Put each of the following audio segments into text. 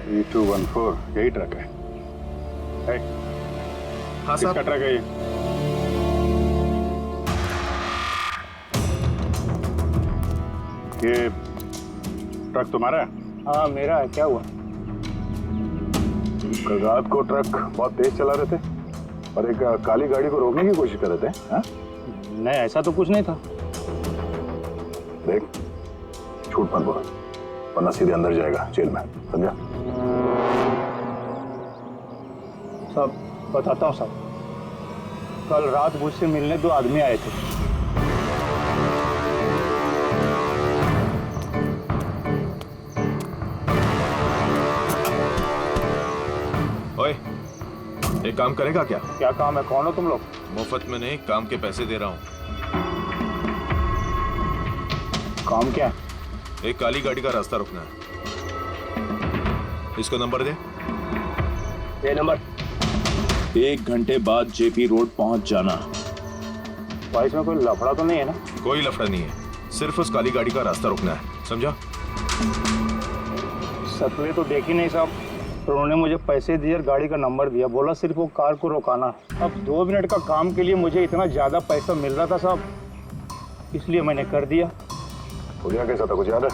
3214 यही ट्रक है। हाँ किसका ट्रक है ये? ये ट्रक तुम्हारा है? हाँ मेरा है। क्या हुआ? कल रात को ट्रक बहुत तेज चला रहे थे और एक काली गाड़ी को रोकने की कोशिश कर रहे थे। हाँ? नहीं ऐसा तो कुछ नहीं था। देख, झूठ मत बोल वरना सीधे अंदर जाएगा जेल में, समझा? सब बताता हूँ सब। कल रात मुझसे मिलने 2 आदमी आए थे। ओए, एक काम करेगा क्या? क्या काम है? कौन हो तुम लोग? मुफ्त में नहीं, काम के पैसे दे रहा हूँ। काम क्या? एक काली गाड़ी का रास्ता रुकना है। इसको नंबर दे। ये नंबर। 1 घंटे बाद जेपी रोड पहुंच जाना। भाई इसमें कोई लफड़ा तो नहीं है ना? कोई लफड़ा नहीं है, सिर्फ उस काली गाड़ी का रास्ता रुकना है, समझा? शक्लें तो देखी नहीं साहब, तो उन्होंने मुझे पैसे दिए और गाड़ी का नंबर दिया, बोला सिर्फ वो कार को रोकाना है। अब 2 मिनट का काम के लिए मुझे इतना ज्यादा पैसा मिल रहा था साहब, इसलिए मैंने कर दिया। भैया कैसा था, कुछ याद है?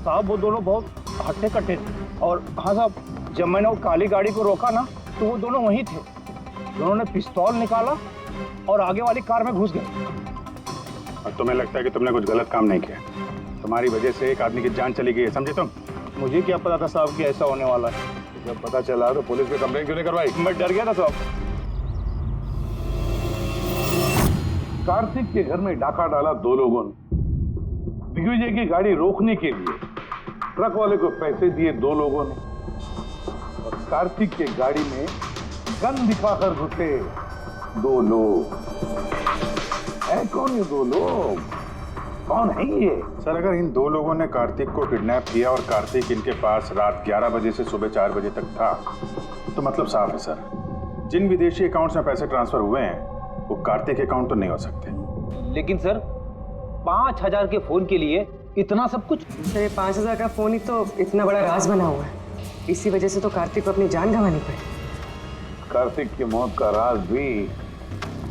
साहब वो दोनों बहुत हट्टे कट्टे थे। और हाँ साहब, जब मैंने वो काली गाड़ी को रोका ना तो वो दोनों वहीं थे। दोनों ने पिस्तौल निकाला और आगे वाली कार में घुस गए। और तुम्हें लगता है कि तुमने कुछ गलत काम नहीं किया? तुम्हारी वजह से एक आदमी की जान चली गई है, समझे तुम? मुझे क्या पता था साहब कि ऐसा होने वाला है। जब पता चला तो पुलिस में कंप्लेंट क्यों नहीं करवाई? मैं डर गया था साहब। कार्तिक के घर में डाका डाला 2 लोगों ने। दिग्विजय की गाड़ी रोकने के लिए ट्रक वाले को पैसे दिए 2 लोगों ने और कार्तिक के गाड़ी में गन दिखाकर घुसे 2 लोग। है कौन ये 2 लोग? कौन है ये? सर, अगर इन 2 लोगों ने कार्तिक को किडनैप किया और कार्तिक इनके पास रात 11 बजे से सुबह 4 बजे तक था, तो मतलब साफ है सर, जिन विदेशी अकाउंट्स में पैसे ट्रांसफर हुए हैं वो कार्तिक अकाउंट तो नहीं हो सकते। लेकिन सर 5000 के फोन के लिए इतना सब कुछ? तो ये 5000 का फोन ही तो इतना बड़ा राज बना हुआ है। इसी वजह से तो कार्तिक को अपनी जान गंवानी पड़ी। कार्तिक की मौत का राज भी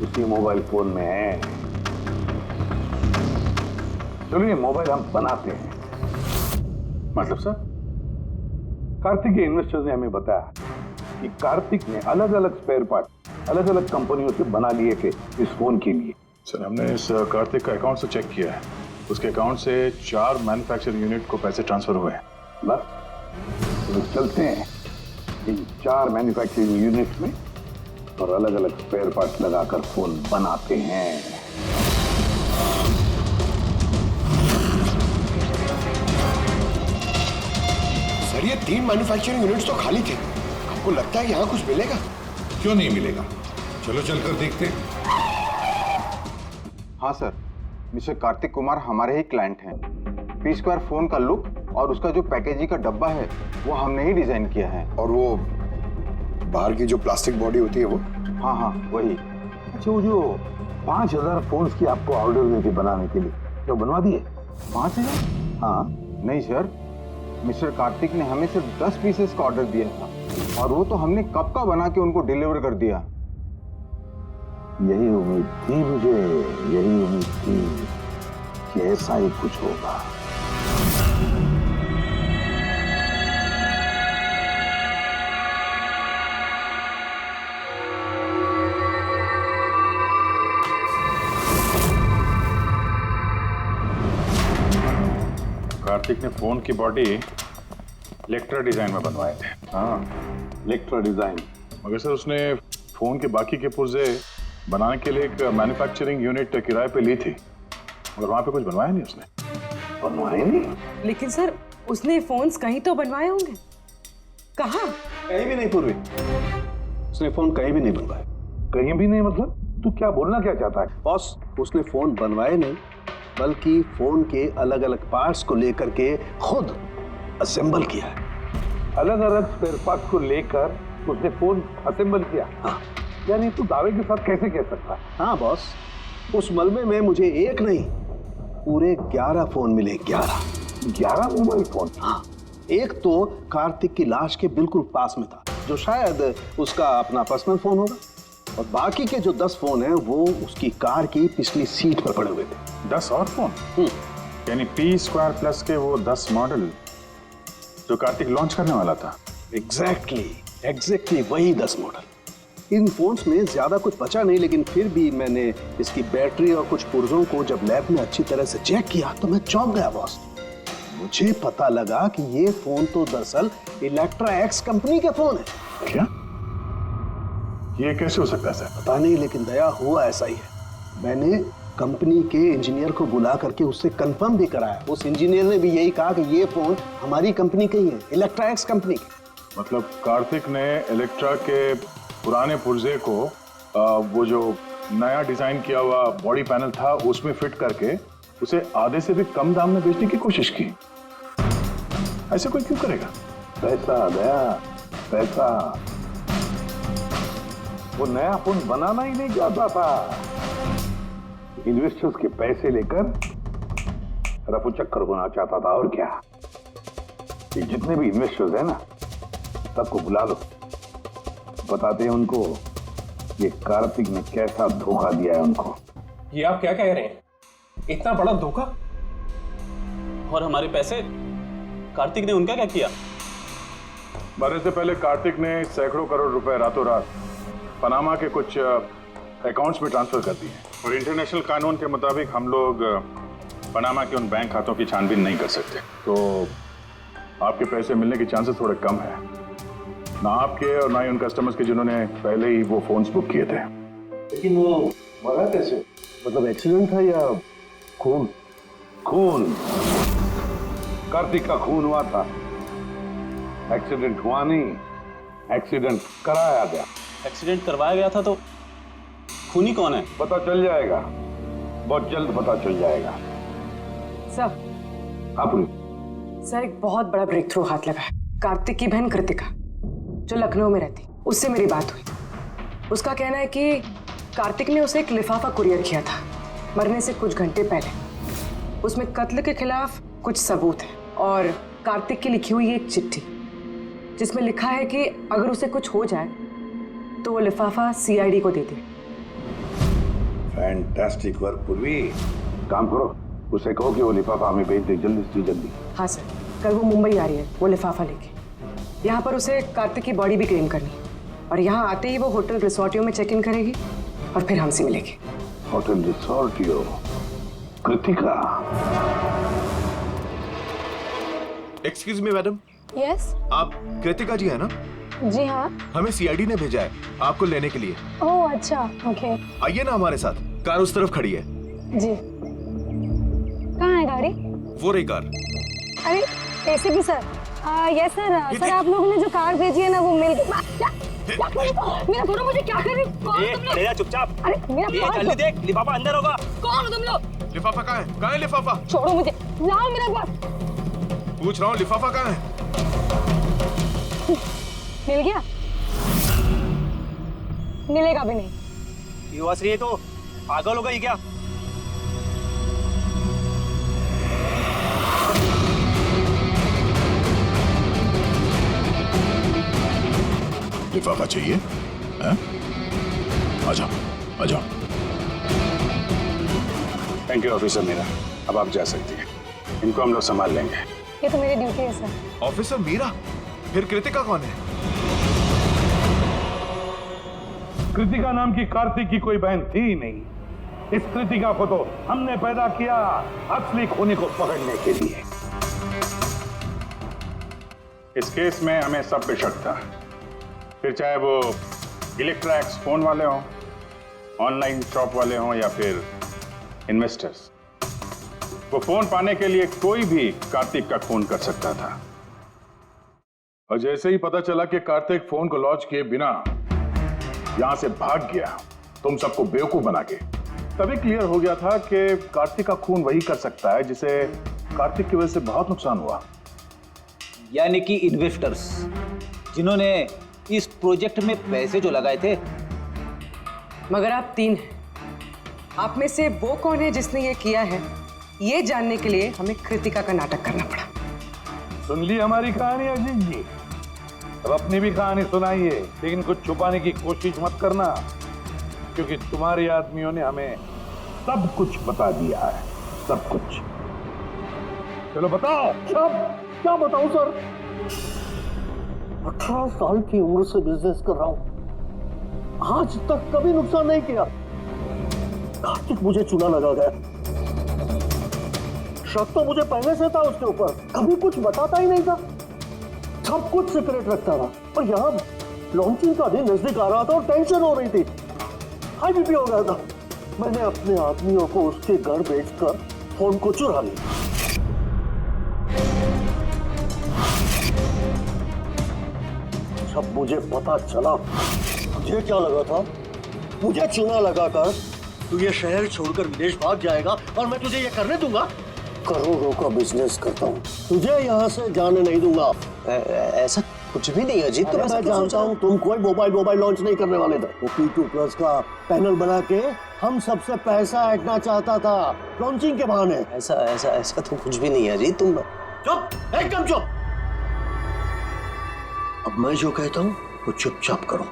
उसी मोबाइल फोन में है। चलो ये मोबाइल हम बनाते हैं। मतलब सर? कार्तिक के इन्वेस्टर्स ने हमें बताया कि कार्तिक ने अलग अलग स्पेयर पार्ट अलग अलग कंपनियों से बना लिए थे इस फोन के लिए। सर, हमने इस कार्तिक का अकाउंट से चेक किया है, उसके अकाउंट से 4 मैन्युफैक्चरिंग यूनिट को पैसे ट्रांसफर हुए हैं। बस तो चलते हैं इन 4 मैन्युफैक्चरिंग यूनिट में और अलग अलग स्पेयर पार्ट लगाकर फोन बनाते हैं। सर ये 3 मैन्युफैक्चरिंग यूनिट्स तो खाली थे, आपको लगता है यहाँ कुछ मिलेगा? क्यों नहीं मिलेगा, चलो चलकर देखते हैं। हाँ सर, मिस्टर कार्तिक कुमार हमारे ही क्लाइंट हैं। पी स्क्वायर फोन का लुक और उसका जो पैकेजिंग का डब्बा है वो हमने ही डिजाइन किया है। और वो बाहर की जो प्लास्टिक बॉडी होती है वो? हाँ हाँ वही। अच्छा, वो जो 5000 फोन्स की आपको ऑर्डर दी थी बनाने के लिए, जो बनवा दिए? 5000? हाँ नहीं सर, मिस्टर कार्तिक ने हमें सिर्फ 10 पीसेस का ऑर्डर दिया था और वो तो हमने कब का बना के उनको डिलीवर कर दिया। यही उम्मीद थी मुझे, यही उम्मीद थी कि ऐसा ही कुछ होगा। कार्तिक ने फोन की बॉडी इलेक्ट्रा डिजाइन में बनवाए थे। हाँ, इलेक्ट्रा डिजाइन। मगर सर उसने फोन के बाकी के पुर्जे बनाने के लिए एक मैन्युफैक्चरिंग यूनिट किराए पे ली थी, मगर वहां पे कुछ बनवाया नहीं उसने। बनवाए नहीं? लेकिन सर उसने फोन्स कहीं तो बनवाए होंगे। कहाँ? कहीं भी नहीं पूर्वी, उसने फोन कहीं भी नहीं बनवाए। कहीं भी नहीं मतलब? तू क्या बोलना क्या चाहता है? बॉस, उसने फोन बनवाए नहीं बल्कि फोन के अलग अलग पार्ट्स को लेकर के खुद असेंबल किया है। अलग अलग स्पेयर पार्ट्स को लेकर उसने फोन असेंबल किया? हाँ। यानी तू दावे के साथ कैसे कह सकता है? हाँ बॉस, उस मलबे में मुझे एक नहीं पूरे 11 फोन मिले। 11 मोबाइल फोन? हाँ। एक तो कार्तिक की लाश के बिल्कुल पास में था, जो शायद उसका अपना पर्सनल फोन होगा, और बाकी के जो 10 फोन हैं वो उसकी कार की पिछली सीट पर पड़े हुए थे। 10 और फोन? यानी P² के वो 10 मॉडल जो कार्तिक लॉन्च करने वाला था। एग्जैक्टली वही 10 मॉडल। इन फोन्स में ज्यादा कुछ बचा नहीं, लेकिन फिर भी मैंने इसकी बैटरी और कुछ पुर्जों को जब लैब में अच्छी तरह से चेक किया तो मैं चौंक गया बॉस। मुझे पता लगा कि ये फोन तो दरअसल इलेक्ट्रा एक्स कंपनी के फोन है। क्या? ये कैसे हो सकता है सर? पता नहीं, लेकिन दया हुआ ऐसा ही है। मैंने कंपनी के इंजीनियर को बुला करके उससे कंफर्म भी कराया। उस इंजीनियर ने भी यही कहा कि ये फोन हमारी कंपनी का ही है, इलेक्ट्रा एक्स कंपनी का। मतलब कार्तिक ने इलेक्ट्रा के पुराने पुर्जे को वो जो नया डिजाइन किया हुआ बॉडी पैनल था उसमें फिट करके उसे आधे से भी कम दाम में बेचने की कोशिश की। ऐसे कोई क्यों करेगा? पैसा दया, पैसा। वो नया फोन बनाना ही नहीं चाहता था, इन्वेस्टर्स के पैसे लेकर रफू चक्कर होना चाहता था। और क्या, ये जितने भी इन्वेस्टर्स हैं ना, सबको बुला लो, बताते हैं उनको ये कार्तिक ने कैसा धोखा दिया है उनको। ये आप क्या कह रहे हैं? इतना बड़ा धोखा? और हमारे पैसे? कार्तिक ने उनका क्या किया? मरने से पहले कार्तिक ने सैकड़ों करोड़ रुपए रातों रात पनामा के कुछ अकाउंट्स में ट्रांसफर कर दिए, और इंटरनेशनल कानून के मुताबिक हम लोग पनामा के उन बैंक खातों की छानबीन नहीं कर सकते। तो आपके पैसे मिलने के चांसेस थोड़े कम है, ना आपके और ना ही उन कस्टमर्स के जिन्होंने पहले ही वो फोन्स बुक किए थे। लेकिन वो मरा कैसे? मतलब एक्सीडेंट था या खून? खून, कार्तिक का खून हुआ था। एक्सीडेंट हुआ नहीं, एक्सीडेंट कराया गया। एक्सीडेंट करवाया गया था तो खूनी कौन है? पता चल जाएगा, बहुत जल्द पता चल जाएगा। सर, आप सर एक बहुत बड़ा ब्रेक थ्रू हाथ लगा है। कार्तिक की बहन कृतिका, जो लखनऊ में रहती, उससे मेरी बात हुई। उसका कहना है कि कार्तिक ने उसे एक लिफाफा कुरियर किया था मरने से कुछ घंटे पहले। उसमें कत्ल के खिलाफ कुछ सबूत है, और कार्तिक की लिखी हुई एक चिट्ठी जिसमें लिखा है कि अगर उसे कुछ हो जाए तो वो लिफाफा CID को दे दे। फैंटास्टिक वर्क पूर्वी। काम करो, उसे कहो कि वो लिफाफा हमें भेज दे जल्दी से जल्दी। हाँ सर, कल वो मुंबई आ रही है वो लिफाफा लेके। यहाँ पर उसे कार्तिक की बॉडी भी क्लेम करनी है, और यहाँ आते ही वो होटल रिसोर्टियो में चेक इन करेगी और फिर हमसे मिलेगी। होटल रिसोर्टियो? Kritika? Excuse me madam. Yes. आप कृतिका जी है ना? जी हाँ। हमें CID ने भेजा है आपको लेने के लिए। ओह अच्छा, ओके। आइए ना हमारे साथ, कार उस तरफ खड़ी है। जी। कहाँ है गाड़ी? वो रही कार। अरे ACP sir, yes sir. Sir आप लोगों ने जो कार भेजी है ना वो मिल गई। मेरा फोन मुझे क्या कर रही हो? चुपचाप। अरे मेरा फोन देख, लिफाफा अंदर होगा। कौन हो तुम लोग? लिफाफा कहाँ है? कहाँ है लिफाफा? छोड़ो मुझे, लाओ मेरा पास। पूछ रहा हूँ लिफाफा कहाँ है? मिल गया? मिलेगा भी नहीं। युवाश्री तो पागल हो गई क्या? लिफाफा चाहिए? आ जाओ, आ जाओ। थैंक यू ऑफिसर मीरा, अब आप जा सकती हैं। इनको हम लोग संभाल लेंगे। ये तो मेरी ड्यूटी है सर। ऑफिसर मीरा? फिर कृतिका कौन है? कृतिका नाम की कार्तिक की कोई बहन थी ही नहीं। इस कृतिका को तो हमने पैदा किया असली खूनी को पकड़ने के लिए। इस केस में हमें सब पे शक था, फिर चाहे वो इलेक्ट्रा एक्स फोन वाले हों, ऑनलाइन शॉप वाले हों, या फिर इन्वेस्टर्स। वो फोन पाने के लिए कोई भी कार्तिक का खून कर सकता था। और जैसे ही पता चला कि कार्तिक फोन को लॉन्च किए बिना यहां से भाग गया, तुम सबको बेवकूफ बना के, तभी क्लियर हो गया था कि कार्तिक का खून वही कर सकता है जिसे कार्तिक की वजह से बहुत नुकसान हुआ। यानी कि इन्वेस्टर्स जिन्होंने इस प्रोजेक्ट में पैसे जो लगाए थे। मगर आप 3 हैं। आप में से वो कौन है जिसने ये किया है, ये जानने के लिए हमें कृतिका का नाटक करना पड़ा। सुन ली हमारी कहानी अजीत जी? अब अपनी भी कहानी सुनाइए, लेकिन कुछ छुपाने की कोशिश मत करना, क्योंकि तुम्हारे आदमियों ने हमें सब कुछ बता दिया है, सब कुछ। चलो बताओ। सब क्या बताऊं सर? 18 साल की उम्र से बिजनेस कर रहा हूं, आज तक कभी नुकसान नहीं किया। कार्तिक मुझे चूना लगा गया, शक तो मुझे पहले से था उसके ऊपर, कभी कुछ बताता ही नहीं था, सब कुछ सीक्रेट रखता था। और यहाँ लॉन्चिंग का दिन नजदीक आ रहा था और टेंशन हो रही थी, हाई बीपी हो गया था। मैंने अपने आदमियों को उसके घर भेजकर फोन को चुरा लिया। जब मुझे पता चला, मुझे क्या लगा था, मुझे चूना लगाकर तू ये शहर छोड़कर विदेश भाग जाएगा और मैं तुझे ये करने दूंगा। करोड़ों का बिजनेस करता हूँ, तुझे यहाँ से जाने नहीं दूंगा। ऐसा कुछ भी नहीं अजीत। तो मैं जानता हूँ तुम कोई मोबाइल लॉन्च नहीं करने वाले थे। वो P2+ का पैनल बना के हम सबसे पैसा ऐंठना चाहता था लॉन्चिंग के बहाने। ऐसा तो कुछ भी नहीं है अजीत। तुम चुप, एकदम चुप। अब मैं जो कहता हूँ वो चुपचाप करो।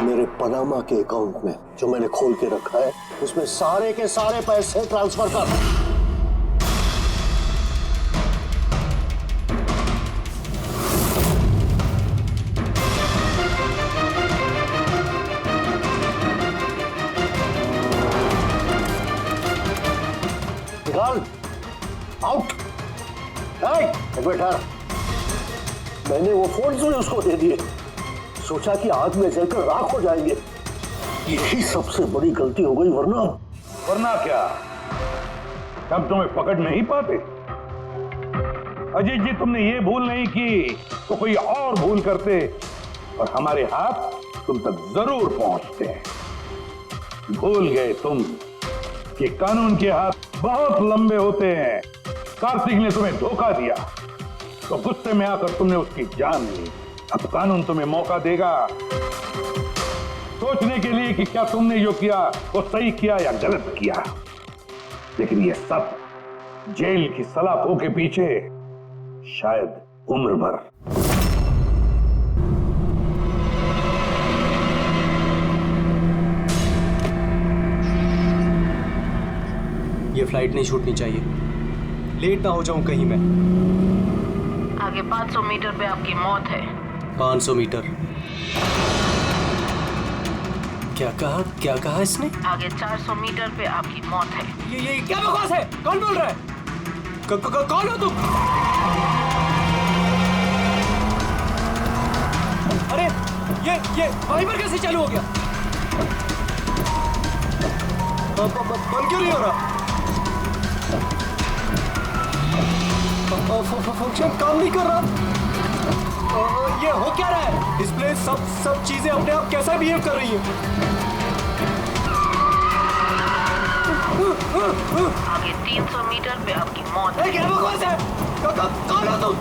मेरे पनामा के अकाउंट में जो मैंने खोल के रखा है, उसमें सारे के सारे पैसे ट्रांसफर कर। निकाल, आउट। बेटा, मैंने वो फोन भी उसको दे दिए, सोचा कि आग में जलकर राख हो जाएंगे। यही सबसे बड़ी गलती हो गई, वरना क्या तब तुम्हें पकड़ नहीं पाते? अजीत जी, तुमने ये भूल नहीं की तो कोई और भूल करते और हमारे हाथ तुम तक जरूर पहुंचते। भूल गए तुम कि कानून के हाथ बहुत लंबे होते हैं। कार्तिक ने तुम्हें धोखा दिया तो गुस्से में आकर तुमने उसकी जान ली। अब कानून तुम्हें मौका देगा सोचने के लिए कि क्या तुमने जो किया वो सही किया या गलत किया। लेकिन ये सब जेल की सलाखों के पीछे शायद उम्र भर। ये फ्लाइट नहीं छूटनी चाहिए, लेट ना हो जाऊं कहीं मैं। आगे 500 मीटर पे आपकी मौत है। 500 मीटर? क्या कहा इसने? आगे 400 मीटर पे आपकी मौत है। ये क्या बकवास है? कौन बोल रहा है? कौन हो तुम? अरे ये वहीं पर कैसे चालू हो गया? बंद क्यों नहीं हो रहा? फंक्शन काम नहीं कर रहा। ये हो क्या रहा है? डिस्प्ले सब चीजें अपने आप कैसा बिहेव कर रही है? आगे 300 मीटर पे आपकी मौत है। क्या बकवास है? कौन हो तुम?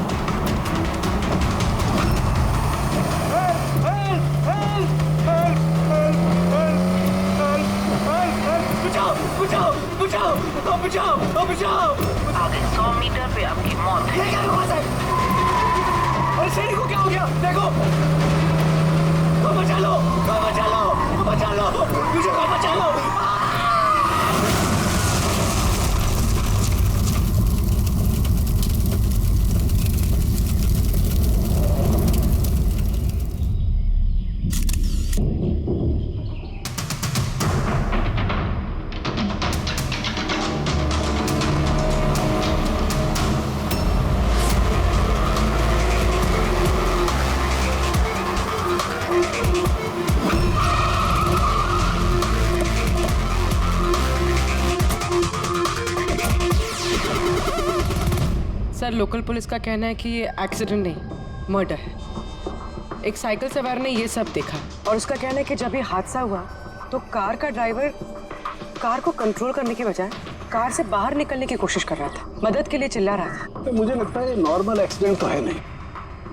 बचाओ! आगे 100 मीटर पे आपकी मौत है। क्या बकवास है? अरे शेरी को क्या हो गया? देखो, बचा लो, मुझे बचा लो। सर, लोकल पुलिस का कहना है कि ये एक्सीडेंट नहीं, मर्डर है। एक साइकिल सवार ने ये सब देखा और उसका कहना है कि जब ये हादसा हुआ तो कार का ड्राइवर कार को कंट्रोल करने के बजाय कार से बाहर निकलने की कोशिश कर रहा था, मदद के लिए चिल्ला रहा था। तो मुझे लगता है ये नॉर्मल एक्सीडेंट तो है नहीं।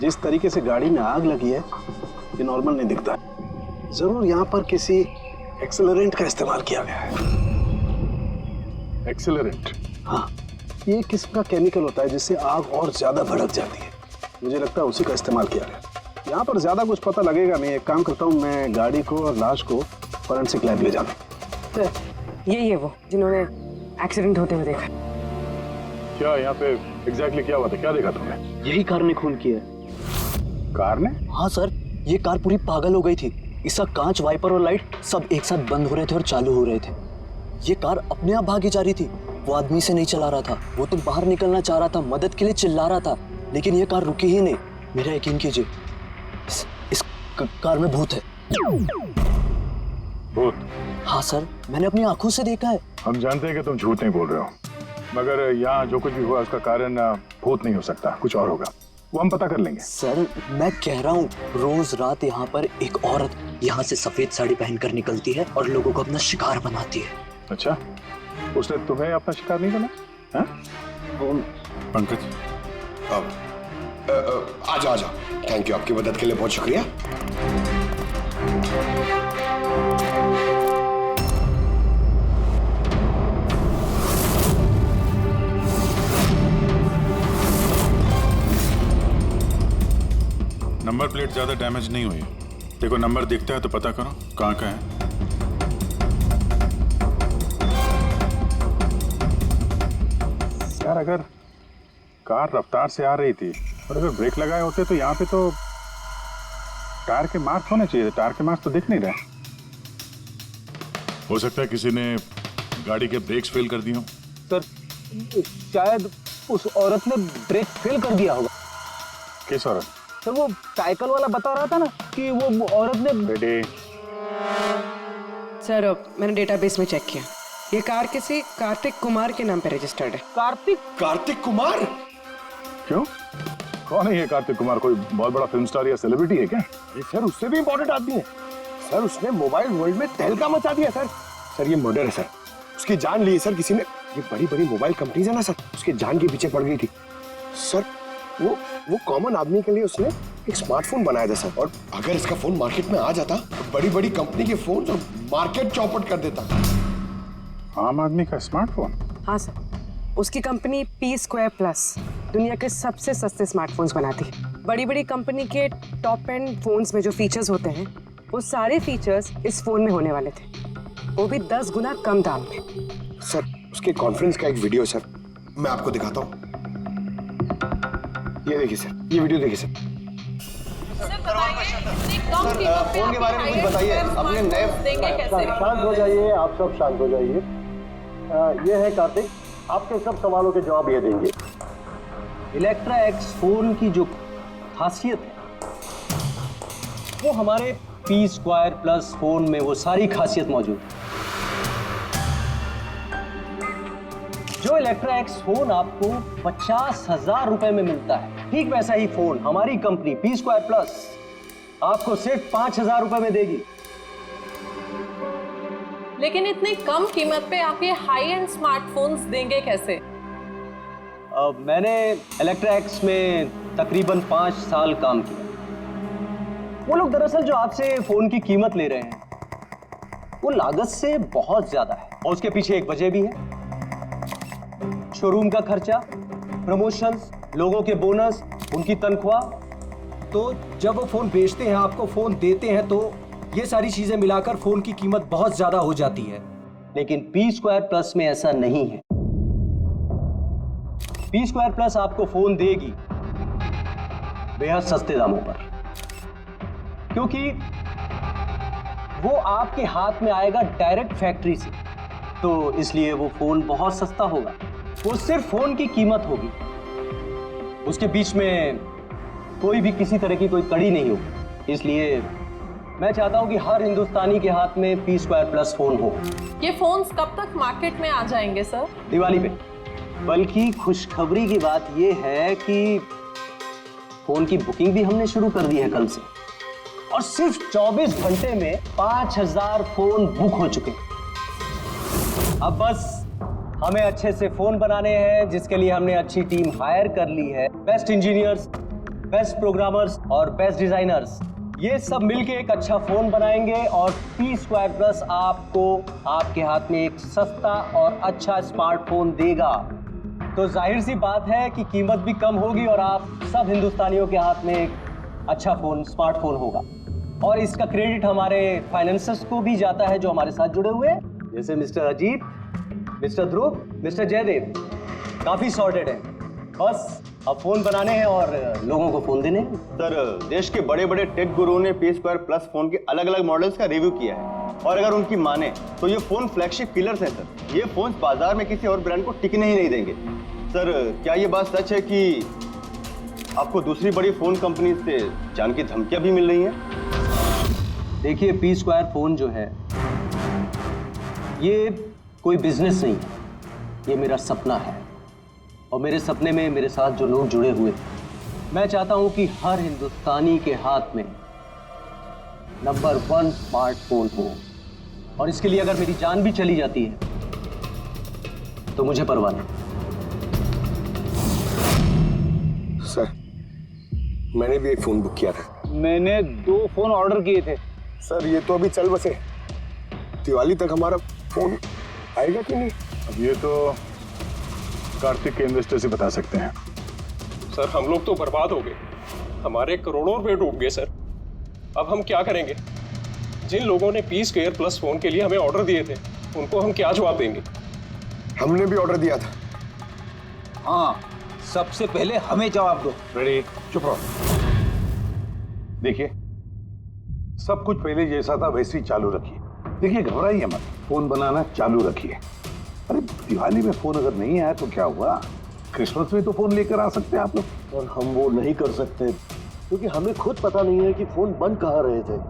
जिस तरीके से गाड़ी में आग लगी है ये नॉर्मल नहीं दिखता। जरूर यहाँ पर किसी एक्सेलरेंट का इस्तेमाल किया गया है। एक्सेलरेंट? हाँ, ये एक किस्म का केमिकल होता है जिससे आग और ज्यादा भड़क जाती है। मुझे लगता है उसी का इस्तेमाल किया गया। यहाँ पर ज्यादा कुछ पता लगेगा नहीं। एक काम करता हूँ, मैं गाड़ी को और लाश को फॉरेंसिक लैब ले जाता हूँ। तो ये वो जिन्होंने एक्सीडेंट होते हुए देखा। क्या यहाँ पे एग्जैक्टली क्या हुआ था? क्या देखा तुमने? यही कार ने खून किया। कार ने? हाँ सर, ये कार पूरी पागल हो गई थी। इसका कांच, वाइपर और लाइट सब एक साथ बंद हो रहे थे और चालू हो रहे थे। ये कार अपने आप भागी जा रही थी। वो आदमी से नहीं चला रहा था, वो तो बाहर निकलना चाह रहा था, मदद के लिए चिल्ला रहा था, लेकिन ये कार रुकी ही नहीं। मेरा यकीन कीजिए, इस कार में भूत है। भूत? हाँ सर, मैंने अपनी आंखों से देखा है। हम जानते हैं कि तुम झूठ नहीं बोल रहे हो, मगर यहाँ जो कुछ भी हुआ उसका कारण भूत नहीं हो सकता, कुछ और होगा। वो हम पता कर लेंगे। सर मैं कह रहा हूँ, रोज रात यहाँ पर एक औरत यहाँ से सफेद साड़ी पहनकर निकलती है और लोगों को अपना शिकार बनाती है। अच्छा, उसने तुम्हें अपना शिकार नहीं बना? पंकज, आजा आजा। थैंक यू, आपकी मदद के लिए बहुत शुक्रिया। नंबर प्लेट ज्यादा डैमेज नहीं हुई। देखो, नंबर दिखता है तो पता करो कहाँ का है। यार, अगर कार रफ्तार से आ रही थी और अगर ब्रेक लगाए होते तो यहाँ पे तो टायर के मार्क होने चाहिए। टायर के मार्क तो दिख नहीं रहे। हो सकता है किसी ने गाड़ी के ब्रेक्स फेल कर दिए हो। सर, शायद उस औरत ने ब्रेक फेल कर दिया होगा। किस औरत? सर, वो साइकिल वाला बता रहा था ना कि वो औरत ने। बेटे, सर मैंने डेटाबेस में चेक किया, ये कार किसी कार्तिक कुमार के नाम पे रजिस्टर्ड है। कार्तिक कुमार? क्यों? कौन है ये कार्तिक कुमार? कोई बहुत बड़ा फिल्म स्टार या सेलिब्रिटी है क्या? सर, उससे भी इम्पोर्टेंट आदमी है सर। उसने मोबाइल वर्ल्ड में तहलका मचा दिया सर। सर, ये मर्डर है सर। उसकी जान ली है सर किसी ने। ये बड़ी बड़ी मोबाइल कंपनीज है ना सर, उसके जान के पीछे पड़ गई थी सर। वो कॉमन आदमी के लिए उसने एक स्मार्टफोन बनाया था सर। और अगर इसका फोन मार्केट में आ जाता तो बड़ी बड़ी कंपनी के फोन और मार्केट चौपट कर देता। आम आदमी का स्मार्टफोन? हाँ सर, उसकी कंपनी P2+ दुनिया के सबसे सस्ते स्मार्टफोन्स बनाती है। बड़ी बड़ी कंपनी के टॉप एंड फोन्स में जो फीचर्स होते हैं वो सारे फीचर्स इस फोन में होने वाले थे, वो भी 10 गुना कम दाम में। सर, उसके कॉन्फ्रेंस का एक वीडियो सर, मैं आपको दिखाता हूँ। ये देखिए सर, ये वीडियो देखिए सर। फोन के बारे में कुछ बताइए। अपने नए शांत हो जाइए, आप सब शांत हो जाइए। ये है कार्तिक, आपके सब सवालों के जवाब ये देंगे। इलेक्ट्रा एक्स फोन की जो खासियत है वो हमारे P2+ फोन में वो सारी खासियत मौजूद है। जो इलेक्ट्रा एक्स फोन आपको 50,000 रुपए में मिलता है, ठीक वैसा ही फोन हमारी कंपनी P2+ आपको सिर्फ 5,000 रुपए में देगी। लेकिन इतनी कम कीमत पे आप ये हाई एंड स्मार्टफोन्स देंगे कैसे? मैंने इलेक्ट्रा एक्स में तकरीबन 5 साल काम किया। वो लोग दरअसल जो आपसे फोन की कीमत ले रहे हैं वो लागत से बहुत ज्यादा है, और उसके पीछे एक वजह भी है। शोरूम का खर्चा, प्रमोशंस, लोगों के बोनस, उनकी तनख्वाह। तो जब वो फोन बेचते हैं, आपको फोन देते हैं, तो ये सारी चीजें मिलाकर फोन की कीमत बहुत ज्यादा हो जाती है। लेकिन P2+ में ऐसा नहीं है। P2+ आपको फोन देगी बेहद सस्ते दामों पर, क्योंकि वो आपके हाथ में आएगा डायरेक्ट फैक्ट्री से, तो इसलिए वो फोन बहुत सस्ता होगा। वो सिर्फ फोन की कीमत होगी, उसके बीच में कोई भी किसी तरह की कोई कड़ी नहीं होगी। इसलिए मैं चाहता हूं कि हर हिंदुस्तानी के हाथ में P2+ फोन हो। ये फोन्स कब तक मार्केट में आ जाएंगे सर? दिवाली पे। बल्कि खुशखबरी की बात यह है कि फोन की बुकिंग भी हमने शुरू कर दी है कल से, और सिर्फ 24 घंटे में 5,000 फोन बुक हो चुके हैं। अब बस हमें अच्छे से फोन बनाने हैं, जिसके लिए हमने अच्छी टीम हायर कर ली है। बेस्ट इंजीनियर्स, बेस्ट प्रोग्रामर्स और बेस्ट डिजाइनर्स, ये सब मिलके एक अच्छा फोन बनाएंगे और P2+ आपको आपके हाथ में एक सस्ता और अच्छा स्मार्टफोन देगा। तो जाहिर सी बात है कि कीमत भी कम होगी और आप सब हिंदुस्तानियों के हाथ में एक अच्छा फोन, स्मार्टफोन होगा। और इसका क्रेडिट हमारे फाइनेंसर्स को भी जाता है जो हमारे साथ जुड़े हुए हैं, जैसे मिस्टर अजीत, मिस्टर ध्रुव, मिस्टर जयदेव। काफी सॉर्टेड है, बस अब फोन बनाने हैं और लोगों को फोन देने हैं। सर, देश के बड़े बड़े टेक गुरुओं ने P Square Plus फोन के अलग अलग मॉडल्स का रिव्यू किया है और अगर उनकी माने तो ये फोन फ्लैगशिप किलर्स हैं सर। ये फोन बाजार में किसी और ब्रांड को टिकने ही नहीं देंगे। सर, क्या ये बात सच है कि आपको दूसरी बड़ी फोन कंपनी से जान की धमकियां भी मिल रही हैं? देखिए, P Square फोन जो है ये कोई बिजनेस नहीं है, ये मेरा सपना है। और मेरे सपने में मेरे साथ जो लोग जुड़े हुए हैं, मैं चाहता हूं कि हर हिंदुस्तानी के हाथ में नंबर 1 स्मार्टफोन हो। और इसके लिए अगर मेरी जान भी चली जाती है तो मुझे परवाह नहीं। सर, मैंने भी एक फोन बुक किया था। मैंने 2 फोन ऑर्डर किए थे। सर, ये तो अभी चल बसे, दिवाली तक हमारा फोन आएगा कि नहीं? अब ये तो कार्तिक के इन्वेस्टर से बता सकते हैं। सर, हम लोग तो बर्बाद हो गए, हमारे करोड़ों रुपए डूब गए सर। अब हम क्या करेंगे? जिन लोगों ने P Square Plus फोन के लिए हमें ऑर्डर दिए थे, उनको हम क्या जवाब देंगे? हमने भी ऑर्डर दिया था। हाँ, सबसे पहले हमें जवाब दो। रेडी, चुप रहो। देखिए, सब कुछ पहले जैसा था वैसे ही चालू रखिए। देखिए, घबराइए मत, फोन बनाना चालू रखिए। अरे, दिवाली में फोन अगर नहीं आया तो क्या हुआ? क्रिसमस में तो फोन लेकर आ सकते हैं आप लोग। और हम वो नहीं कर सकते क्योंकि हमें खुद पता नहीं है कि फोन बन कहाँ रहे थे।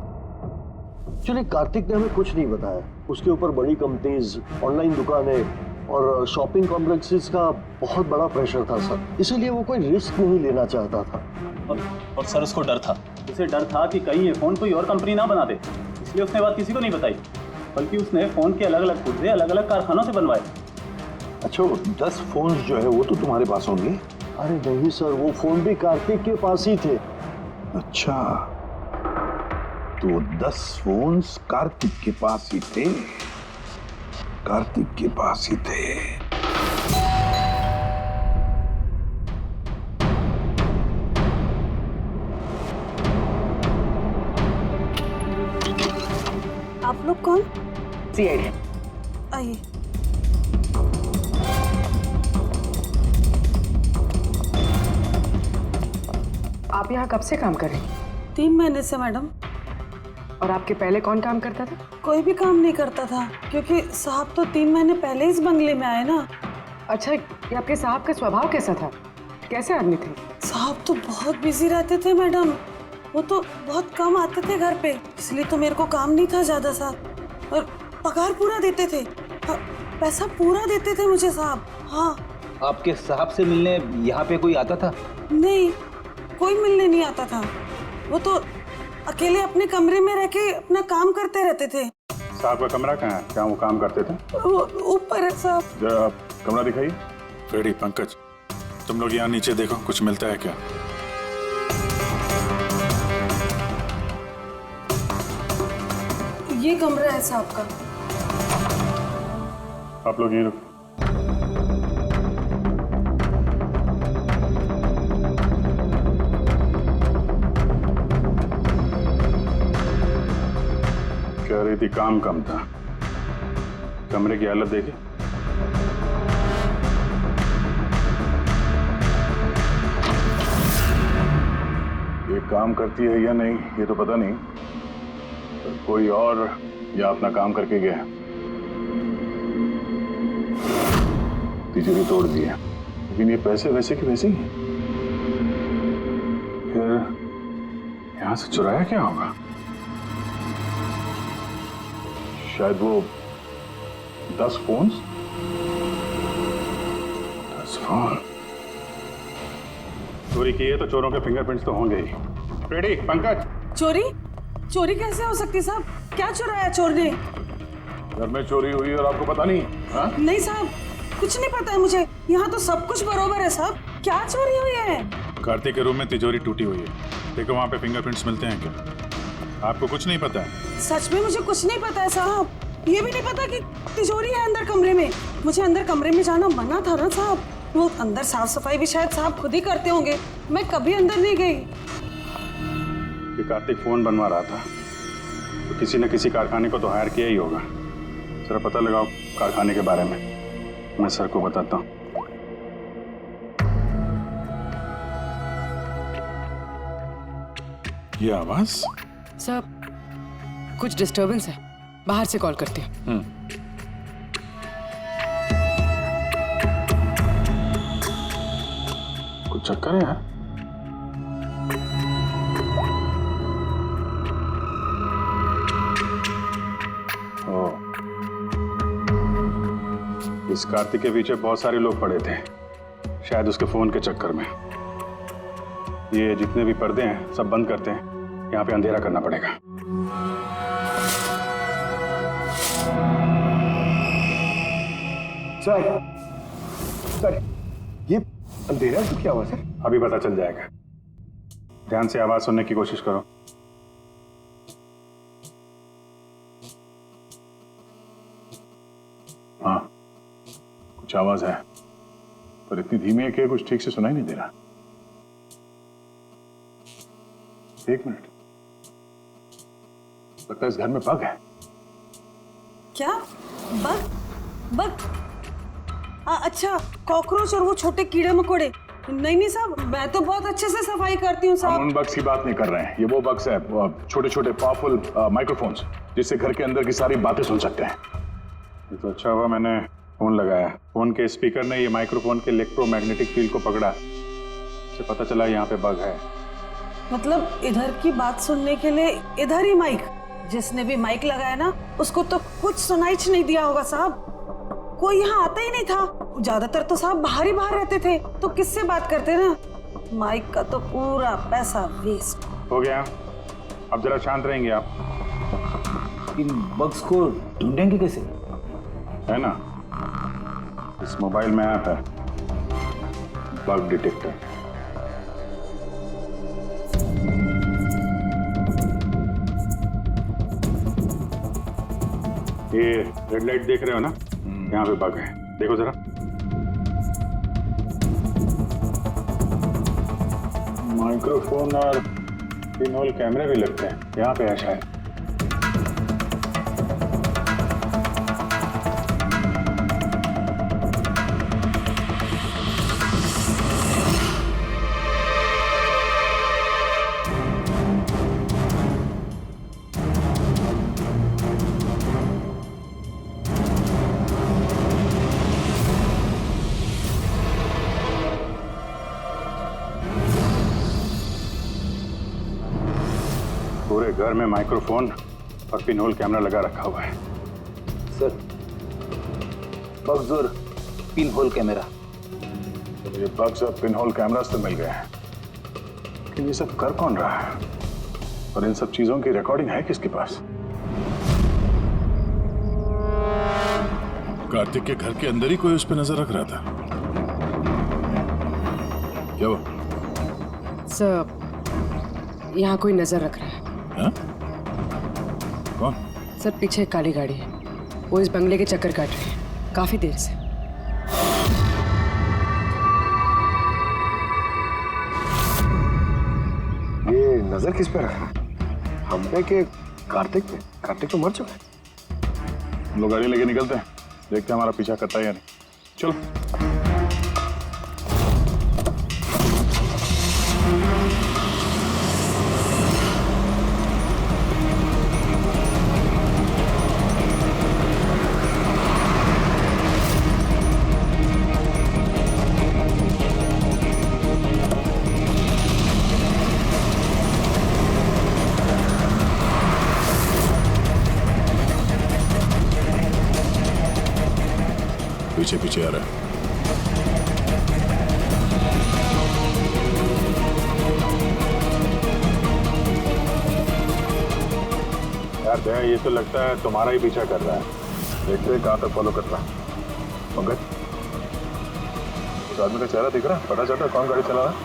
एक्चुअली कार्तिक ने हमें कुछ नहीं बताया। उसके ऊपर बड़ी कंपनीज, ऑनलाइन दुकानें और शॉपिंग कॉम्प्लेक्सेस का बहुत बड़ा प्रेशर था सर, इसीलिए वो कोई रिस्क नहीं लेना चाहता था। और सर, उसको डर था। उसे डर था कि कहीं ये फोन कोई और कंपनी ना बना दे, इसलिए उसने बात किसी को नहीं बताई, बल्कि उसने फोन के अलग अलग पुर्जे अलग अलग कारखानों से बनवाए। अच्छा, 10 फोन जो है वो तो तुम्हारे पास होंगे? अरे नहीं सर, वो फोन भी कार्तिक के पास ही थे। अच्छा, तो 10 फोन्स कार्तिक के पास ही थे। कार्तिक के पास ही थे। आप लोग कौन? CID। आइए। आप यहाँ कब से काम कर रही हैं? 3 महीने से मैडम। और आपके पहले कौन काम करता था? कोई भी काम नहीं करता था क्योंकि साहब तो 3 महीने पहले इस बंगले में आए ना। अच्छा, ये आपके साहब का स्वभाव कैसा था? कैसे आदमी थे? साहब तो बहुत बिजी रहते थे मैडम, वो तो बहुत कम आते थे घर पे, इसलिए तो मेरे को काम नहीं था ज्यादा सा। और पगार पूरा देते थे, पैसा पूरा देते थे मुझे साहब। हाँ। आपके साहब से मिलने यहाँ पे कोई आता था? नहीं, कोई मिलने नहीं आता था। वो तो अकेले अपने कमरे में रह के अपना काम करते रहते थे। साहब का कमरा कहाँ है? क्या वो काम करते थे? वो ऊपर है साहब। जरा आप कमरा दिखाइए। फ्रेडी, पंकज, तुम लोग यहाँ नीचे देखो, कुछ मिलता है क्या? ये कमरा है साहब का। आप लोग ये रुको। कह रही थी काम कम था, कमरे की हालत देखी। ये काम करती है या नहीं ये तो पता नहीं, पर कोई और या अपना काम करके गया है। तिजोरी तोड़ दी है, लेकिन ये पैसे वैसे के वैसे ही हैं। फिर यहां से चुराया क्या होगा? शायद वो 10 फोन्स। 10 फोन चोरी की है तो चोरों के फिंगरप्रिंट्स तो होंगे ही। रेडी, पंकज। चोरी? चोरी कैसे हो सकती साहब? क्या चुराया चोर ने? घर में चोरी हुई और आपको पता नहीं? हा? नहीं साहब, कुछ नहीं पता है मुझे। यहाँ तो सब कुछ बरोबर है साहब। क्या चोरी हुई है? कार्तिक के रूम में तिजोरी टूटी हुई है, देखो वहाँ पे फिंगरप्रिंट्स मिलते हैं क्या? आपको कुछ नहीं पता है? सच में मुझे कुछ नहीं पता है साहब। ये भी नहीं पता कि तिजोरी है अंदर कमरे में। मुझे अंदर कमरे में जाना मना था ना साहब। वो अंदर साफ सफाई भी शायद साहब खुद ही करते होंगे, मैं कभी अंदर नहीं गई। कि कार्तिक फोन बनवा रहा था तो किसी न किसी कारखाने को तो हायर किया ही होगा। जरा पता लगाओ कारखाने के बारे में, मैं सर को बताता हूँ। ये आवाज? सर कुछ डिस्टरबेंस है, बाहर से कॉल करते हैं। कुछ चक्कर है यार। इस कार्तिक के पीछे बहुत सारे लोग पड़े थे, शायद उसके फोन के चक्कर में। ये जितने भी पर्दे हैं सब बंद करते हैं, यहाँ पे अंधेरा करना पड़ेगा। सर ये अंधेरा तो क्या हुआ सर? अभी पता चल जाएगा, ध्यान से आवाज सुनने की कोशिश करो। हाँ कुछ आवाज है, पर इतनी धीमी है कि कुछ ठीक से सुनाई नहीं दे रहा। एक मिनट, लगता है इस घर में बग है। क्या बग? बग? अच्छा, कॉकरोच और वो छोटे कीड़े मकोड़े। नहीं साहब, मैं तो बहुत अच्छे से सफाई करती हूँ साहब। हम उन बग्स की बात नहीं कर रहे हैं, ये वो बग्स है, छोटे छोटे पावरफुल माइक्रोफोन्स, जिससे घर के अंदर की सारी बातें सुन सकते हैं। ये तो अच्छा हुआ मैंने फोन लगाया। फोन के स्पीकर ने ये माइक्रोफोन के इलेक्ट्रोमैग्नेटिक फील्ड को पकड़ा, इससे पता चला यहाँ पे बग है। मतलब इधर की बात सुनने के लिए इधर ही माइक? जिसने भी माइक लगाया ना, उसको तो कुछ सुनाई नहीं दिया होगा साहब। कोई यहाँ आता ही नहीं था, ज्यादातर तो साहब बाहर ही बाहर रहते थे, तो किससे बात करते ना। माइक का तो पूरा पैसा वेस्ट हो गया। अब जरा शांत रहेंगे आप। इन बग्स को ढूंढेंगे कैसे? है ना, इस मोबाइल में ऐप है बग डिटेक्टर। ये रेड लाइट देख रहे हो ना, यहाँ पे बग है, देखो जरा। माइक्रोफोन और पिनहोल कैमरे भी लगते हैं, यहाँ पे है शायद। पूरे घर में माइक्रोफोन और पिनहोल कैमरा लगा रखा हुआ है। सर बग्स और पिनहोल कैमरा। ये बग्स और पिनहोल कैमरास तो मिल गए हैं, लेकिन ये सब कर कौन रहा है और इन सब चीजों की रिकॉर्डिंग है किसके पास? कार्तिक के घर के अंदर ही कोई उस पर नजर रख रहा था। क्या हुआ? सर यहाँ कोई नजर रख रहा है। हा? कौन? सर पीछे एक काली गाड़ी है, वो इस बंगले के चक्कर काट रही है काफी देर से। ये नजर किस पे रखा? हम पे के कार्तिक पे? कार्तिक तो मर चुका है। हम लोग गाड़ी लेके निकलते हैं, देखते हैं हमारा पीछा करता है या नहीं। चलो। पीछे पीछे आ रहा है। यार दया, ये तो लगता है तुम्हारा ही पीछा कर रहा है। देखते हैं कहाँ तक फॉलो करता है। पंकज, उस आदमी का चेहरा दिख रहा है? पता चलता है कौन गाड़ी चला रहा है?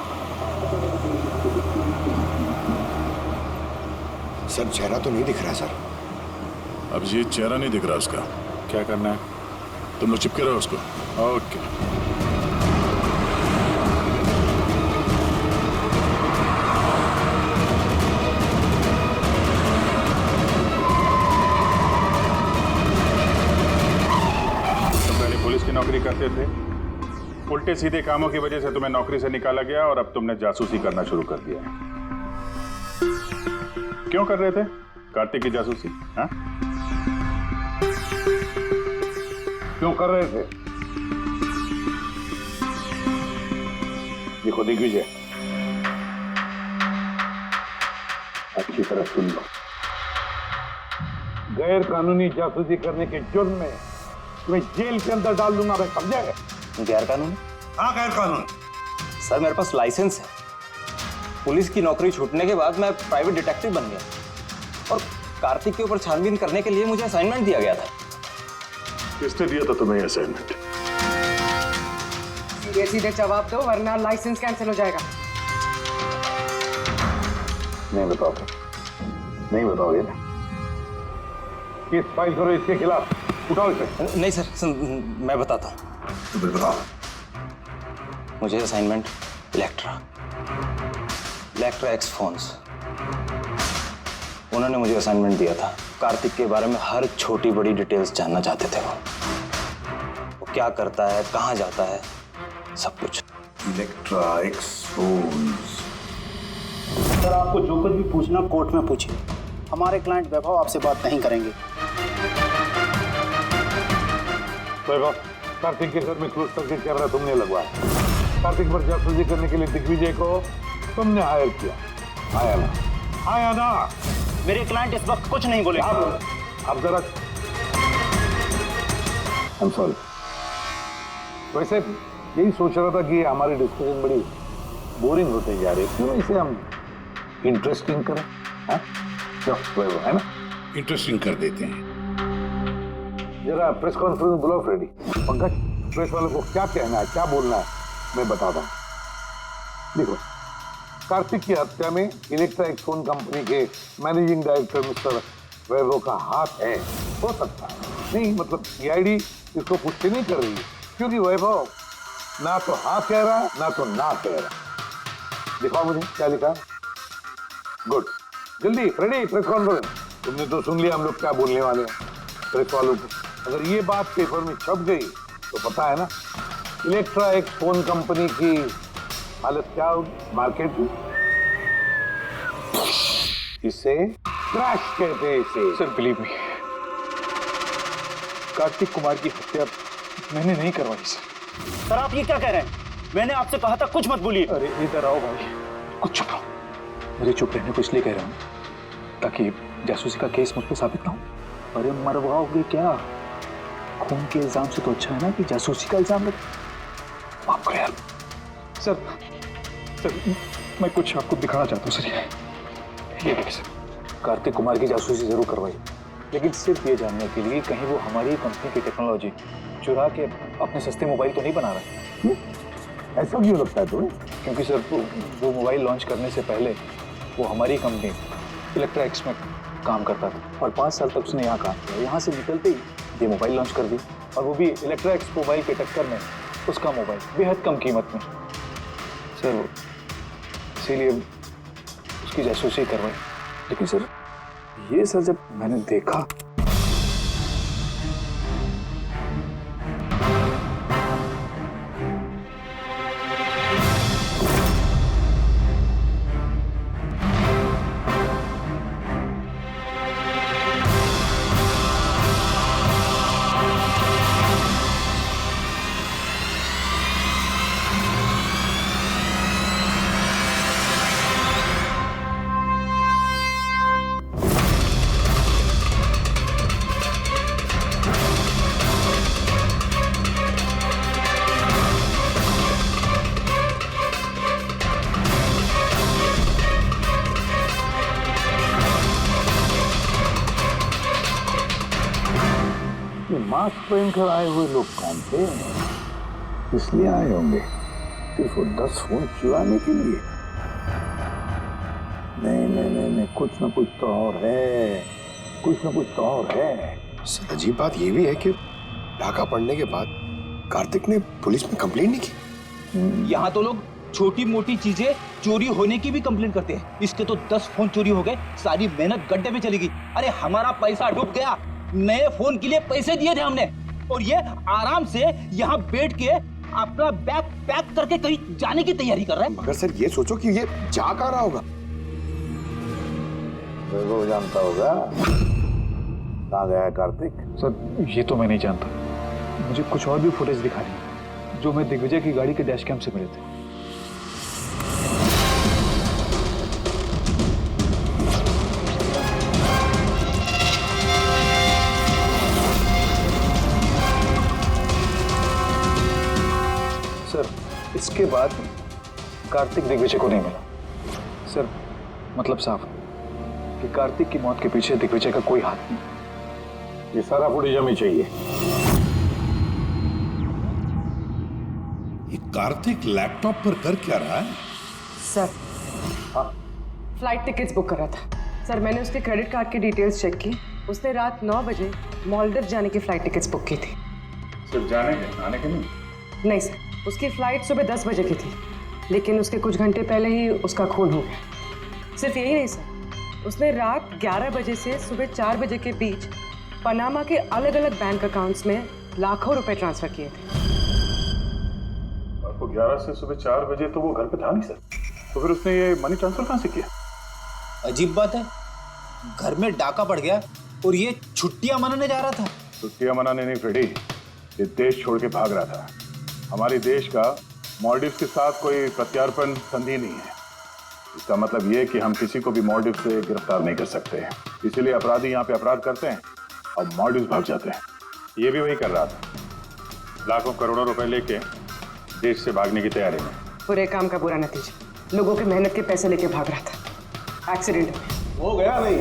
सर चेहरा तो नहीं दिख रहा सर। अब ये चेहरा नहीं दिख रहा उसका, क्या करना है? तुम लोग चिपके रहो उसको। ओके। करते थे, उल्टे सीधे कामों की वजह से तुम्हें नौकरी से निकाला गया और अब तुमने जासूसी करना शुरू कर दिया है। क्यों कर रहे थे कार्तिक की जासूसी? हाँ? क्यों कर रहे थे? देखो दिग्विजय, अच्छी तरह सुन लो। गैर कानूनी जासूसी करने के जुर्म में तुम्हें जेल के अंदर डाल दूंगा, मैं समझा है? गैर कानूनी? हाँ गैर कानूनी। सर मेरे पास लाइसेंस है। पुलिस की नौकरी छूटने के बाद मैं प्राइवेट डिटेक्टिव बन गया और कार्तिक के ऊपर छानबीन करने के लिए मुझे असाइनमेंट दिया गया था। किसने दिया था तुम्हें असाइनमेंट? सीधे सीधे जवाब दो वरना लाइसेंस कैंसिल हो जाएगा। नहीं बताओगे? नहीं बताओगे ना? केस फाइल करो इसके खिलाफ, उठाओ इसे। नहीं सर, मैं बताता हूँ। तो फिर बताओ। मुझे असाइनमेंट इलेक्ट्रा एक्स फोन्स, उन्होंने मुझे असाइनमेंट दिया था। कार्तिक के बारे में हर छोटी बड़ी डिटेल्स जानना चाहते थे वो क्या करता है, कहाँ जाता है, सब कुछ। Electra x phones. सर आपको जो कुछ भी पूछना कोर्ट में पूछिए, हमारे क्लाइंट वैभव आपसे बात नहीं करेंगे। वैभव, कार्तिक के घर में क्लोज सर्किट कैमरा तुमने लगवाया। कार्तिक पर जासूसी करने के लिए दिग्विजय को तुमने हायर किया। आया ना? मेरे क्लाइंट इस वक्त कुछ नहीं बोले। आप जरा I'm sorry। वैसे यही सोच रहा था कि हमारी डिस्कशन बड़ी बोरिंग होते जा रही है, क्यों इसे हम इंटरेस्टिंग करें? हाँ? है ना? इंटरेस्टिंग कर देते हैं। जरा प्रेस कॉन्फ्रेंस बुलाओ फ्रेडी। पंकज, प्रेस वालों को क्या कहना है, क्या बोलना है, मैं बताता हूँ। देखो, कार्तिक की हत्या में इलेक्ट्रा एक्स फोन कंपनी के मैनेजिंग डायरेक्टर मिस्टर वैभव का हाथ है, हो सकता है। नहीं मतलब सीआईडी इसको पुष्टि नहीं कर रही है, क्योंकि वैभव ना तो हाँ कह रहा ना तो ना कह रहा। दिखाओ मुझे क्या लिखा। गुड, जल्दी फ्रेडी प्रेस कॉन्फ्रेंस। तुमने तो सुन लिया हम लोग क्या बोलने वाले हैं। प्रेस वालों को अगर ये बात पेपर में छप गई तो पता है ना इलेक्ट्रा एक्स फोन कंपनी की हालत क्या होगी मार्केट में। इसे क्रैश कहते हैं इसे। Sir believe me, Kartik Kumar की हत्या मैंने नहीं करवाई सर। सर आप ये क्या कह रहे हैं? मैंने आपसे कहा था कुछ मत बोलिए। अरे इधर आओ भाई, कुछ चुप रहो। मुझे चुप रहने को इसलिए कह रहा हूँ ताकि जासूसी का केस मुझ पर साबित ना हो। अरे मरवाओगे क्या? खून के इल्जाम से तो अच्छा है ना कि जासूसी का इल्जाम लगे। माफ करो यार। सर मैं कुछ आपको दिखाना चाहता हूँ सर। ये देखिए सर, कार्तिक कुमार की जासूसी जरूर करवाई, लेकिन सिर्फ ये जानने के लिए कहीं वो हमारी कंपनी की टेक्नोलॉजी चुरा के अपने सस्ते मोबाइल तो नहीं बना रहे। ऐसा क्यों लगता है तुम्हें? क्योंकि सर वो मोबाइल लॉन्च करने से पहले वो हमारी कंपनी इलेक्ट्रा एक्स में काम करता था और 5 साल तक उसने यहाँ काम किया। यहाँ से निकलते ही ये मोबाइल लॉन्च कर दी, और वो भी इलेक्ट्रा एक्स मोबाइल के टक्कर में उसका मोबाइल बेहद कम कीमत में सर, इसीलिए उसकी जासूसी करवाई। लेकिन सर ये सर जब मैंने देखा मास्क पहनकर आए हुए लोग कौन थे? इसलिए आए होंगे सिर्फ वो 10 फोन चुराने के लिए। नहीं, कुछ ना कुछ तो और है, कुछ ना कुछ तो और है। सर अजीब बात ये भी है कि डाका पड़ने के बाद कार्तिक ने पुलिस में कंप्लेंट नहीं की। यहाँ तो लोग छोटी मोटी चीजें चोरी होने की भी कंप्लेंट करते हैं। इसके तो 10 फोन चोरी हो गए, सारी मेहनत गड्ढे में चली गई। अरे हमारा पैसा डूब गया, नए फोन के लिए पैसे दिए थे हमने, और ये आराम से यहाँ बैठ के अपना बैग पैक करके कहीं जाने की तैयारी कर रहा है। मगर सर ये सोचो कि ये जा कहाँ रहा होगा। वो जानता होगा कहाँ गया है कार्तिक। सर ये तो मैं नहीं जानता, मुझे कुछ और भी फुटेज दिखा रही जो मैं दिग्विजय की गाड़ी के डैश कैम से मिले थे। सर इसके बाद कार्तिक दिग्विजय को नहीं मिला। सर मतलब साफ कि कार्तिक की मौत के पीछे दिग्विजय का कोई हाथ नहीं। ये सारा फुटेज हमें चाहिए। ये कार्तिक लैपटॉप पर कर क्या रहा है? सर फ्लाइट टिकट्स बुक कर रहा था। सर मैंने उसके क्रेडिट कार्ड की डिटेल्स चेक की। उसने रात 9 बजे मालदीव जाने की फ्लाइट टिकट्स बुक की थी। सिर्फ जाने के, आने के नहीं? नहीं सर, उसकी फ्लाइट सुबह 10 बजे की थी, लेकिन उसके कुछ घंटे पहले ही उसका खून हो गया। सिर्फ यही नहीं सर, उसने रात 11 बजे से सुबह 4 बजे के बीच पनामा के अलग अलग बैंक अकाउंट्स में लाखों रुपए ट्रांसफर किए थे। आपको 11 से सुबह 4 बजे तो वो घर पे था नहीं सर, तो फिर उसने ये मनी ट्रांसफर कहाँ से किया? अजीब बात है, घर में डाका पड़ गया और ये छुट्टियां मनाने जा रहा था। छुट्टियां मनाने नहीं फ्रेडी, ये देश छोड़ के भाग रहा था। हमारे देश का मालदीव्स के साथ कोई प्रत्यार्पण संधि नहीं है। इसका मतलब ये कि हम किसी को भी मालदीव से गिरफ्तार नहीं कर सकते हैं। इसीलिए अपराधी यहाँ पे अपराध करते हैं और मालदीव्स भाग जाते हैं। ये भी वही कर रहा था, लाखों करोड़ों रुपए लेके देश से भागने की तैयारी में। बुरे काम का बुरा नतीजा, लोगों के मेहनत के पैसे लेके भाग रहा था। एक्सीडेंट हो गया नहीं,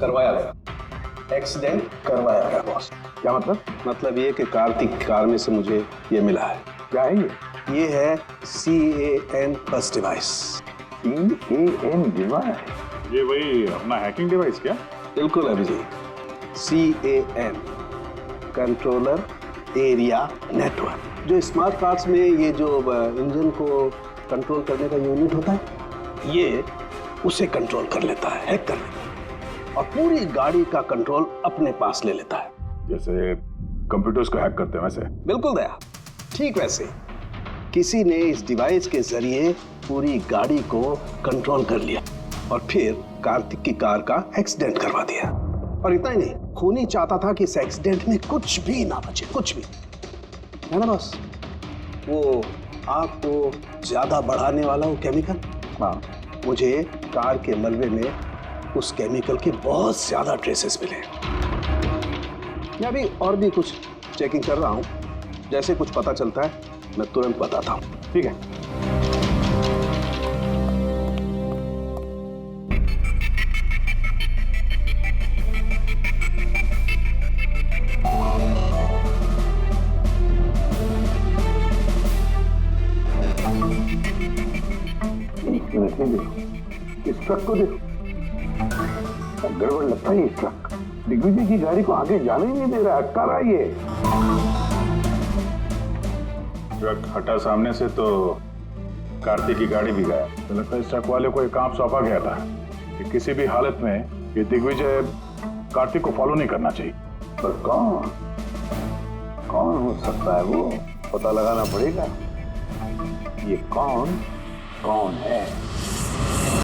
करवाया गया। एक्सीडेंट करवाया गया बॉस। क्या मतलब? मतलब ये कि कार्तिक की कार में से मुझे ये मिला है। क्या है ये? ये है CAN बस डिवाइस। CAN device? ये वही अपना हैकिंग डिवाइस क्या? बिल्कुल Abhijit, CAN controller area network. जो स्मार्ट कार्स में ये जो इंजन को कंट्रोल करने का यूनिट होता है, ये उसे कंट्रोल कर लेता है, हैक कर लेता है और पूरी गाड़ी का कंट्रोल अपने पास ले लेता है। जैसे कंप्यूटर्स को हैक करते हैं वैसे? बिल्कुल दया, ठीक वैसे किसी ने इस डिवाइस के जरिए पूरी गाड़ी को कंट्रोल कर लिया और फिर कार्तिक की कार का एक्सीडेंट करवा दिया। और इतना ही नहीं, खूनी चाहता था कि इस एक्सीडेंट में कुछ भी ना बचे, कुछ भी, है ना बॉस? वो आग को ज्यादा बढ़ाने वाला वो केमिकल, हाँ, मुझे कार के मलबे में उस केमिकल के बहुत ज्यादा ट्रेसेस मिले। मैं अभी और भी कुछ चेकिंग कर रहा हूँ, जैसे कुछ पता चलता है मैं तुरंत बताता हूँ। ठीक है। इस ट्रक को देखो, गड़बड़ लगता है। ये ट्रक दिग्विजय की गाड़ी को आगे जाने ही नहीं दे रहा, अटका रहा है। ये ट्रक हटा सामने से तो कार्तिक की गाड़ी भी गया। तो लगता है इस ट्रक वाले को एक काम सौंपा गया था कि किसी भी हालत में ये दिग्विजय कार्तिक को फॉलो नहीं करना चाहिए। पर कौन हो सकता है वो? पता लगाना पड़ेगा। ये कौन है?